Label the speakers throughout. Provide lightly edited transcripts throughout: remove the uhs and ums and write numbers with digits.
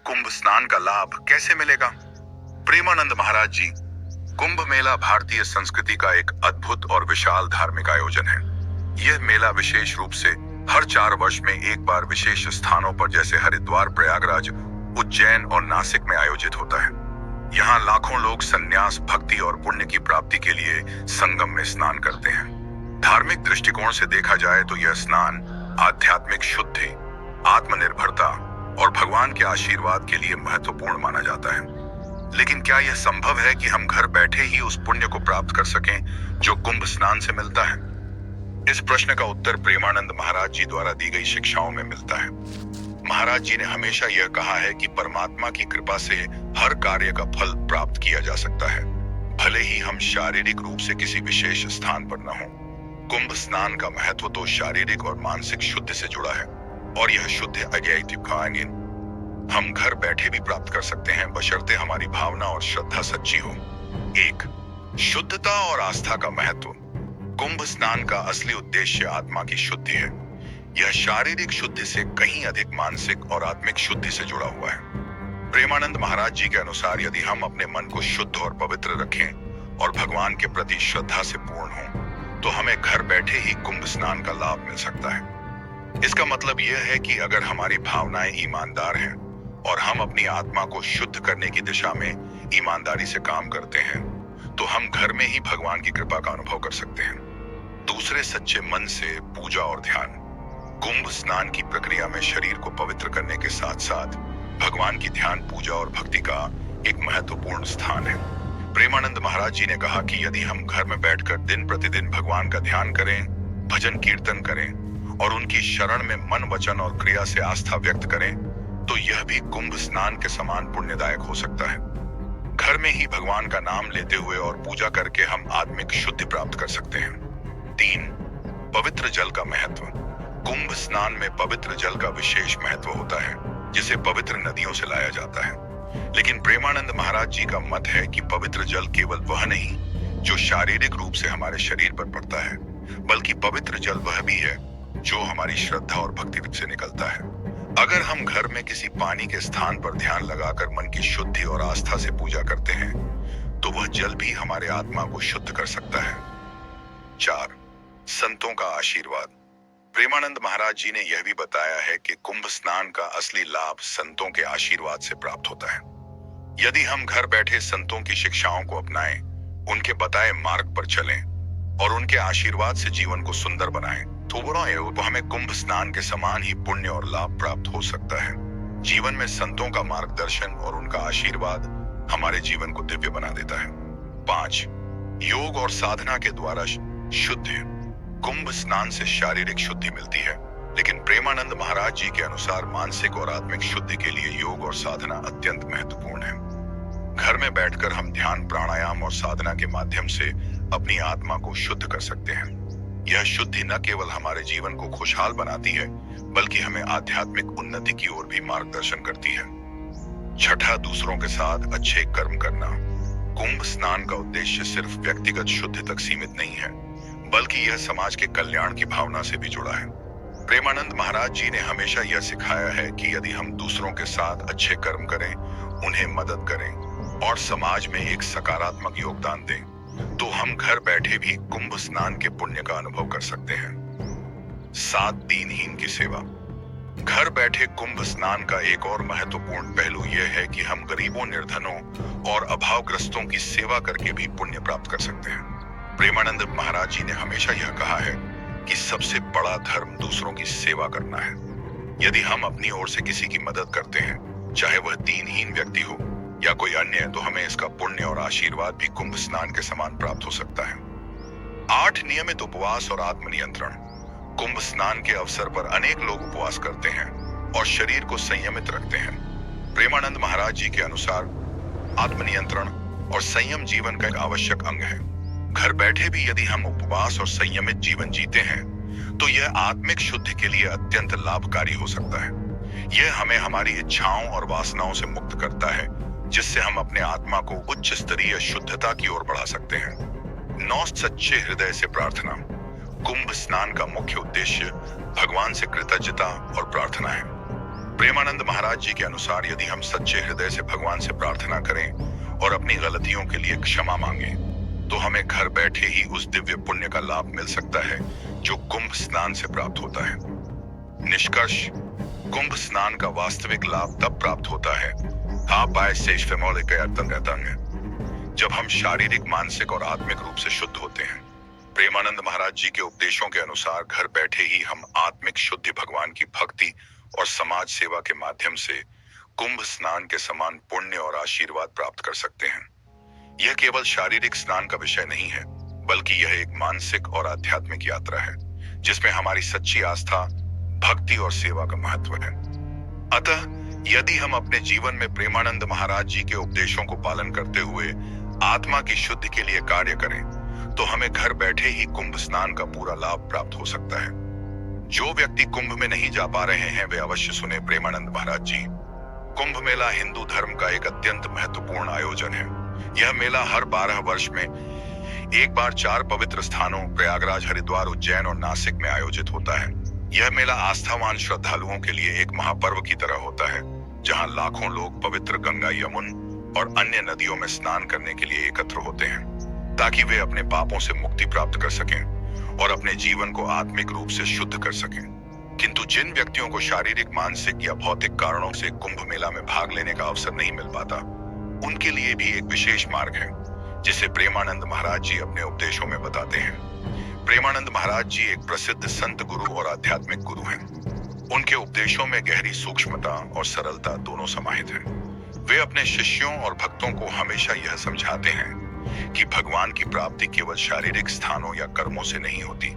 Speaker 1: कुंभ स्नान का लाभ कैसे मिलेगा? प्रेमानंद महाराज जी। कुंभ मेला भारतीय संस्कृति का एक अद्भुत और विशाल धार्मिक आयोजन है। यह मेला विशेष रूप से हर 4 वर्ष में एक बार विशेष स्थानों पर जैसे हरिद्वार, प्रयागराज, उज्जैन और नासिक में आयोजित होता है। यहाँ लाखों लोग संन्यास, भक्ति और पुण्य की प्राप्ति के लिए संगम में स्नान करते हैं। धार्मिक दृष्टिकोण से देखा जाए तो यह स्नान आध्यात्मिक शुद्धि, आत्मनिर्भरता और भगवान के आशीर्वाद के लिए महत्वपूर्ण माना जाता है। लेकिन क्या यह संभव है कि हम घर बैठे ही उस पुण्य को प्राप्त कर सकें जो कुंभ स्नान से मिलता है? इस प्रश्न का उत्तर प्रेमानंद महाराज जी द्वारा दी गई शिक्षाओं में मिलता है। महाराज जी ने हमेशा यह कहा है कि परमात्मा की कृपा से हर कार्य का फल प्राप्त किया जा सकता है, भले ही हम शारीरिक रूप से किसी विशेष स्थान पर न हों। कुंभ स्नान का महत्व तो शारीरिक और मानसिक शुद्धि से जुड़ा है, और यह शुद्ध हम घर बैठे भी प्राप्त कर सकते हैं, बशर्ते हमारी भावना और श्रद्धा सच्ची हो। 1. शुद्धता और आस्था का महत्व। कुंभ स्नान का असली उद्देश्य आत्मा की शुद्धि है। यह शारीरिक शुद्धि से कहीं अधिक मानसिक और आत्मिक शुद्धि से जुड़ा हुआ है। प्रेमानंद महाराज जी के अनुसार यदि हम अपने मन को शुद्ध और पवित्र रखें और भगवान के प्रति श्रद्धा से पूर्ण हों, तो हमें घर बैठे ही कुंभ स्नान का लाभ मिल सकता है। इसका मतलब यह है कि अगर हमारी भावनाएं ईमानदार हैं और हम अपनी आत्मा को शुद्ध करने की दिशा में ईमानदारी से काम करते हैं, तो हम घर में ही भगवान की कृपा का अनुभव कर सकते हैं। दूसरे, सच्चे मन से पूजा और ध्यान। कुंभ स्नान की प्रक्रिया में शरीर को पवित्र करने के साथ साथ भगवान की ध्यान, पूजा और भक्ति का एक महत्वपूर्ण स्थान है। प्रेमानंद महाराज जी ने कहा कि यदि हम घर में बैठकर दिन प्रतिदिन भगवान का ध्यान करें, भजन कीर्तन करें और उनकी शरण में मन, वचन और क्रिया से आस्था व्यक्त करें, तो यह भी कुंभ स्नान के समान पुण्यदायक हो सकता है। घर में ही भगवान का नाम लेते हुए और पूजा करके हम आत्मिक शुद्धि प्राप्त कर सकते हैं। 3. पवित्र जल का महत्व। कुंभ स्नान में पवित्र जल का विशेष महत्व होता है, जिसे पवित्र नदियों से लाया जाता है। लेकिन प्रेमानंद महाराज जी का मत है कि पवित्र जल केवल वह नहीं जो शारीरिक रूप से हमारे शरीर पर पड़ता है, बल्कि पवित्र जल वह भी है जो हमारी श्रद्धा और भक्ति से निकलता है। अगर हम घर में किसी पानी के स्थान पर ध्यान लगाकर मन की शुद्धि और आस्था से पूजा करते हैं, तो वह जल भी हमारे आत्मा को शुद्ध कर सकता है। 4. संतों का आशीर्वाद। प्रेमानंद महाराज जी ने यह भी बताया है कि कुंभ स्नान का असली लाभ संतों के आशीर्वाद से प्राप्त होता है। यदि हम घर बैठे संतों की शिक्षाओं को अपनाएं, उनके बताए मार्ग पर चलें और उनके आशीर्वाद से जीवन को सुंदर बनाएं, तो हमें कुंभ स्नान के समान ही पुण्य और लाभ प्राप्त हो सकता है। जीवन में संतों का मार्गदर्शन और उनका आशीर्वाद हमारे जीवन को दिव्य बना देता है। 5. योग और साधना के द्वारा शुद्धि। कुंभ स्नान से शारीरिक शुद्धि मिलती है, लेकिन प्रेमानंद महाराज जी के अनुसार मानसिक और आत्मिक शुद्धि के लिए योग और साधना अत्यंत महत्वपूर्ण है। घर में बैठकर हम ध्यान, प्राणायाम और साधना के माध्यम से अपनी आत्मा को शुद्ध कर सकते हैं। यह शुद्धि न केवल हमारे जीवन को खुशहाल बनाती है, बल्कि हमें आध्यात्मिक उन्नति की ओर भी मार्गदर्शन करती है। 6. दूसरों के साथ अच्छे कर्म करना। कुंभ स्नान का उद्देश्य सिर्फ व्यक्तिगत शुद्धि तक सीमित नहीं है, बल्कि यह समाज के कल्याण की भावना से भी जुड़ा है। प्रेमानंद महाराज जी ने हमेशा यह सिखाया है कि यदि हम दूसरों के साथ अच्छे कर्म करें, उन्हें मदद करें और समाज में एक सकारात्मक योगदान दें, तो हम घर बैठे भी कुंभ स्नान के पुण्य का अनुभव कर सकते हैं। 7. दीनहीन की सेवा। घर बैठे कुंभ स्नान का एक और महत्वपूर्ण पहलू यह है कि हम गरीबों, निर्धनों और अभावग्रस्तों की सेवा करके भी पुण्य प्राप्त कर सकते हैं। प्रेमानंद महाराज जी ने हमेशा यह कहा है कि सबसे बड़ा धर्म दूसरों की सेवा करना है। यदि हम अपनी ओर से किसी की मदद करते हैं, चाहे वह दीनहीन व्यक्ति हो या कोई अन्य, तो हमें इसका पुण्य और आशीर्वाद भी कुंभ स्नान के समान प्राप्त हो सकता है। 8. नियमित उपवास और आत्मनियंत्रण। कुंभ स्नान के अवसर पर अनेक लोग उपवास करते हैं और शरीर को संयमित रखते हैं। प्रेमानंद महाराज जी के अनुसार आत्मनियंत्रण और संयम जीवन का एक आवश्यक अंग है। घर बैठे भी यदि हम उपवास और संयमित जीवन जीते हैं, तो यह आत्मिक शुद्धि के लिए अत्यंत लाभकारी हो सकता है। यह हमें हमारी इच्छाओं और वासनाओं से मुक्त करता है, जिससे हम अपने आत्मा को उच्च स्तरीय शुद्धता की ओर बढ़ा सकते हैं। 9. सच्चे हृदय से प्रार्थना। कुंभ स्नान का मुख्य उद्देश्य भगवान से कृतज्ञता और प्रार्थना है। प्रेमानंद महाराज जी के अनुसार यदि हम सच्चे हृदय से भगवान से प्रार्थना करें और अपनी गलतियों के लिए क्षमा मांगें, तो हमें घर बैठे ही उस दिव्य पुण्य का लाभ मिल सकता है जो कुंभ स्नान से प्राप्त होता है। निष्कर्ष, कुंभ स्नान का वास्तविक लाभ तब प्राप्त होता है जब हम शारीरिक, मानसिक और आत्मिक रूप से शुद्ध होते हैं। प्रेमानंद महाराज जी के उपदेशों के अनुसार घर बैठे ही हम आत्मिक शुद्धि, भगवान की भक्ति और समाज सेवा के माध्यम से कुंभ स्नान के समान पुण्य और आशीर्वाद प्राप्त कर सकते हैं। यह केवल शारीरिक स्नान का विषय नहीं है, बल्कि यह एक मानसिक और आध्यात्मिक यात्रा है जिसमें हमारी सच्ची आस्था, भक्ति और सेवा का महत्व है। अतः यदि हम अपने जीवन में प्रेमानंद महाराज जी के उपदेशों को पालन करते हुए आत्मा की शुद्धि के लिए कार्य करें, तो हमें घर बैठे ही कुंभ स्नान का पूरा लाभ प्राप्त हो सकता है। जो व्यक्ति कुंभ में नहीं जा पा रहे हैं, वे अवश्य सुने प्रेमानंद महाराज जी। कुंभ मेला हिंदू धर्म का एक अत्यंत महत्वपूर्ण आयोजन है। यह मेला हर 12 वर्ष में एक बार 4 पवित्र स्थानों प्रयागराज, हरिद्वार, उज्जैन और नासिक में आयोजित होता है। यह मेला आस्थावान श्रद्धालुओं के लिए एक महापर्व की तरह होता है, जहां लाखों लोग पवित्र गंगा, यमुना और अन्य नदियों में स्नान करने के लिए एकत्र होते हैं, ताकि वे अपने पापों से मुक्ति प्राप्त कर सकें और अपने जीवन को आत्मिक रूप से शुद्ध कर सकें। किंतु जिन व्यक्तियों को शारीरिक, मानसिक या भौतिक कारणों से कुंभ मेला में भाग लेने का अवसर नहीं मिल पाता, उनके लिए भी एक विशेष मार्ग है जिसे प्रेमानंद महाराज जी अपने उपदेशों में बताते हैं। प्रेमानंद महाराज जी एक प्रसिद्ध संत, गुरु और आध्यात्मिक गुरु हैं। उनके उपदेशों में गहरी सूक्ष्मता और सरलता दोनों समाहित है। वे अपने शिष्यों और भक्तों को हमेशा यह समझाते हैं कि भगवान की प्राप्ति केवल शारीरिक स्थानों या कर्मों से नहीं होती,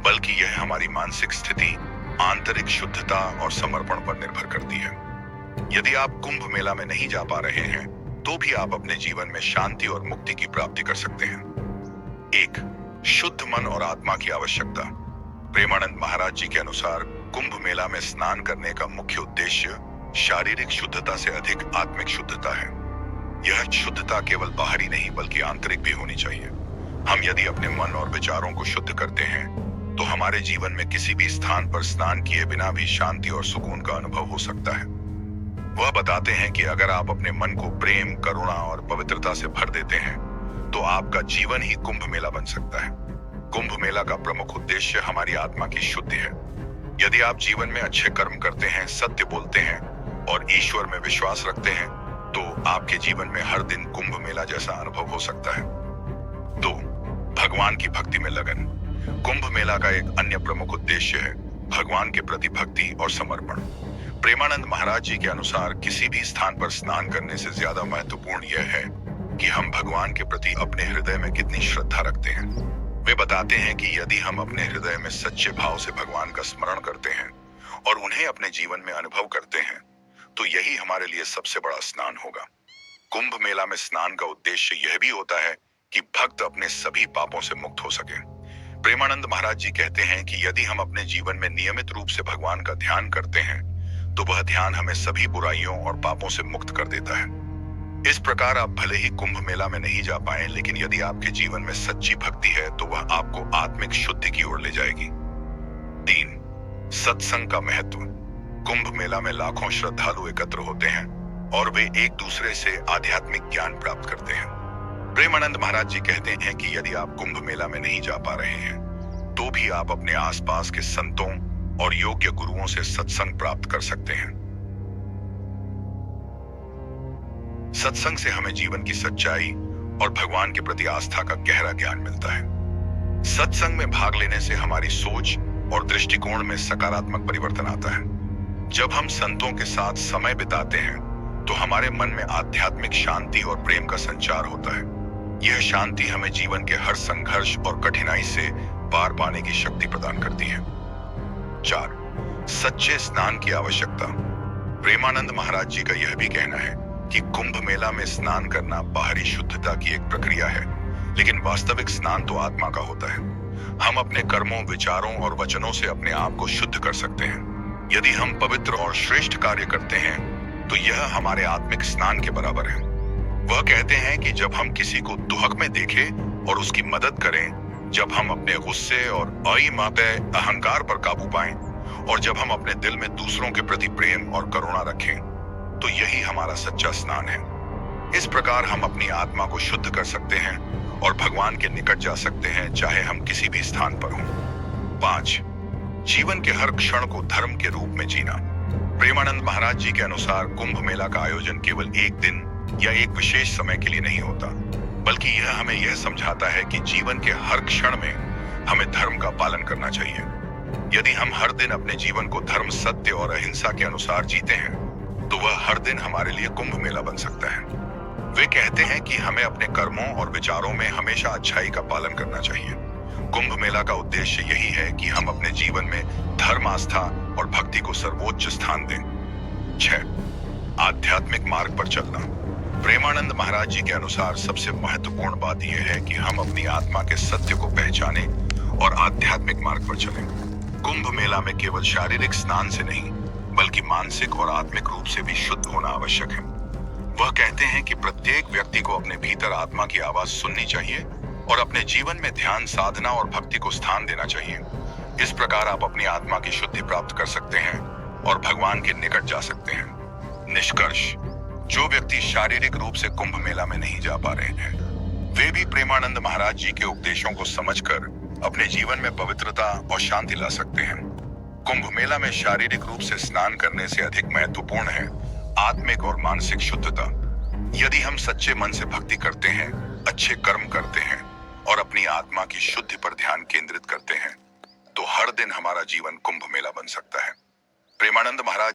Speaker 1: बल्कि यह हमारी मानसिक स्थिति, आंतरिक शुद्धता और समर्पण पर निर्भर करती है। यदि आप कुंभ मेला में नहीं जा पा रहे हैं, तो भी आप अपने जीवन में शांति और मुक्ति की प्राप्ति कर सकते हैं। 1. शुद्ध मन और आत्मा की आवश्यकता। प्रेमानंद महाराज जी के अनुसार कुंभ मेला में स्नान करने का मुख्य उद्देश्य शारीरिक शुद्धता से अधिक आत्मिक शुद्धता है। यह शुद्धता केवल बाहरी नहीं, बल्कि आंतरिक भी होनी चाहिए। हम यदि अपने मन और विचारों को शुद्ध करते हैं, तो हमारे जीवन में किसी भी स्थान पर स्नान किए बिना भी शांति और सुकून का अनुभव हो सकता है। वह बताते हैं कि अगर आप अपने मन को प्रेम, करुणा और पवित्रता से भर देते हैं, तो आपका जीवन ही कुंभ मेला बन सकता है। कुंभ मेला का प्रमुख उद्देश्य हमारी आत्मा की शुद्धि है। यदि आप जीवन में अच्छे कर्म करते हैं, सत्य बोलते हैं और ईश्वर में विश्वास रखते हैं, तो आपके जीवन में हर दिन कुंभ मेला जैसा अनुभव हो सकता है। 2. भगवान की भक्ति में लगन। कुंभ मेला का एक अन्य प्रमुख उद्देश्य है भगवान के प्रति भक्ति और समर्पण। प्रेमानंद महाराज जी के अनुसार किसी भी स्थान पर स्नान करने से ज्यादा महत्वपूर्ण यह है कि हम भगवान के प्रति अपने हृदय में कितनी श्रद्धा रखते हैं। वे बताते हैं कि यदि हम अपने हृदय में सच्चे भाव से भगवान का स्मरण करते हैं और उन्हें अपने जीवन में अनुभव करते हैं, तो यही हमारे लिए सबसे बड़ा स्नान होगा। कुंभ मेला में स्नान का उद्देश्य यह भी होता है कि भक्त अपने सभी पापों से मुक्त हो सके। प्रेमानंद महाराज जी कहते हैं कि यदि हम अपने जीवन में नियमित रूप से भगवान का ध्यान करते हैं, तो वह ध्यान हमें सभी बुराइयों और पापों से मुक्त कर देता है। इस प्रकार आप भले ही कुंभ मेला में नहीं जा पाए, लेकिन यदि आपके जीवन में सच्ची भक्ति है, तो वह आपको आत्मिक शुद्धि की ओर ले जाएगी। 3. सत्संग का महत्व। कुंभ मेला में लाखों श्रद्धालु एकत्र होते हैं और वे एक दूसरे से आध्यात्मिक ज्ञान प्राप्त करते हैं। प्रेमानंद महाराज जी कहते हैं कि यदि आप कुंभ मेला में नहीं जा पा रहे हैं, तो भी आप अपने आसपास के संतों और योग्य गुरुओं से सत्संग प्राप्त कर सकते हैं। सत्संग से हमें जीवन की सच्चाई और भगवान के प्रति आस्था का गहरा ज्ञान मिलता है। सत्संग में भाग लेने से हमारी सोच और दृष्टिकोण में सकारात्मक परिवर्तन आता है। जब हम संतों के साथ समय बिताते हैं, तो हमारे मन में आध्यात्मिक शांति और प्रेम का संचार होता है। यह शांति हमें जीवन के हर संघर्ष और कठिनाई से पार पाने की शक्ति प्रदान करती है। 4. सच्चे स्नान की आवश्यकता। प्रेमानंद महाराज जी का यह भी कहना है कि कुंभ मेला में स्नान करना बाहरी शुद्धता की एक प्रक्रिया है, लेकिन वास्तविक स्नान तो आत्मा का होता है। हम अपने कर्मों, विचारों और वचनों से अपने आप को शुद्ध कर सकते हैं। यदि हम पवित्र और श्रेष्ठ कार्य करते हैं, तो यह हमारे आत्मिक स्नान के बराबर है। वह कहते हैं कि जब हम किसी को दुहक में देखें और उसकी मदद करें, जब हम अपने गुस्से और अहंकार पर काबू पाएं और जब हम अपने दिल में दूसरों के प्रति प्रेम और करुणा रखें, तो यही हमारा सच्चा स्नान है। इस प्रकार हम अपनी आत्मा को शुद्ध कर सकते हैं और भगवान के निकट जा सकते हैं, चाहे हम किसी भी स्थान पर हों। 5. जीवन के हर क्षण को धर्म के रूप में जीना। प्रेमानंद महाराज जी के अनुसार कुंभ मेला का आयोजन केवल एक दिन या एक विशेष समय के लिए नहीं होता, बल्कि यह हमें यह समझाता है कि जीवन के हर क्षण में हमें धर्म का पालन करना चाहिए। यदि हम हर दिन अपने जीवन को धर्म, सत्य और अहिंसा के अनुसार जीते हैं, तो वह हर दिन हमारे लिए कुंभ मेला बन सकता है। वे कहते हैं कि हमें अपने कर्मों और विचारों में हमेशा अच्छाई का पालन करना चाहिए। कुंभ मेला का उद्देश्य यही है कि हम अपने जीवन में धर्म, आस्था और भक्ति को सर्वोच्च स्थान दें। 6. आध्यात्मिक मार्ग पर चलना। प्रेमानंद महाराज जी के अनुसार सबसे महत्वपूर्ण बात यह है कि हम अपनी आत्मा के सत्य को पहचानें और आध्यात्मिक मार्ग पर चलें। कुंभ मेला में केवल शारीरिक स्नान से नहीं, बल्कि मानसिक और आत्मिक रूप से भी शुद्ध होना आवश्यक है। वह कहते हैं कि प्रत्येक व्यक्ति को अपने भीतर आत्मा की आवाज सुननी चाहिए और अपने जीवन में ध्यान, साधना और भक्ति को स्थान देना चाहिए। इस प्रकार आप अपनी आत्मा की शुद्धि प्राप्त कर सकते हैं और भगवान के निकट जा सकते हैं। निष्कर्ष: जो व्यक्ति शारीरिक रूप से कुंभ मेला में नहीं जा पा रहे हैं, वे भी प्रेमानंद महाराज जी के उपदेशों को समझकर अपने जीवन में पवित्रता और शांति ला सकते हैं। कुंभ मेला में शारीरिक रूप से स्नान करने से अधिक महत्वपूर्ण है आत्मिक और मानसिक शुद्धता। यदि हम सच्चे मन से भक्ति करते हैं, अच्छे कर्म करते हैं और अपनी आत्मा की शुद्धि पर ध्यान केंद्रित करते हैं, तो हर दिन हमारा जीवन कुंभ मेला बन सकता है। प्रेमानंद महाराज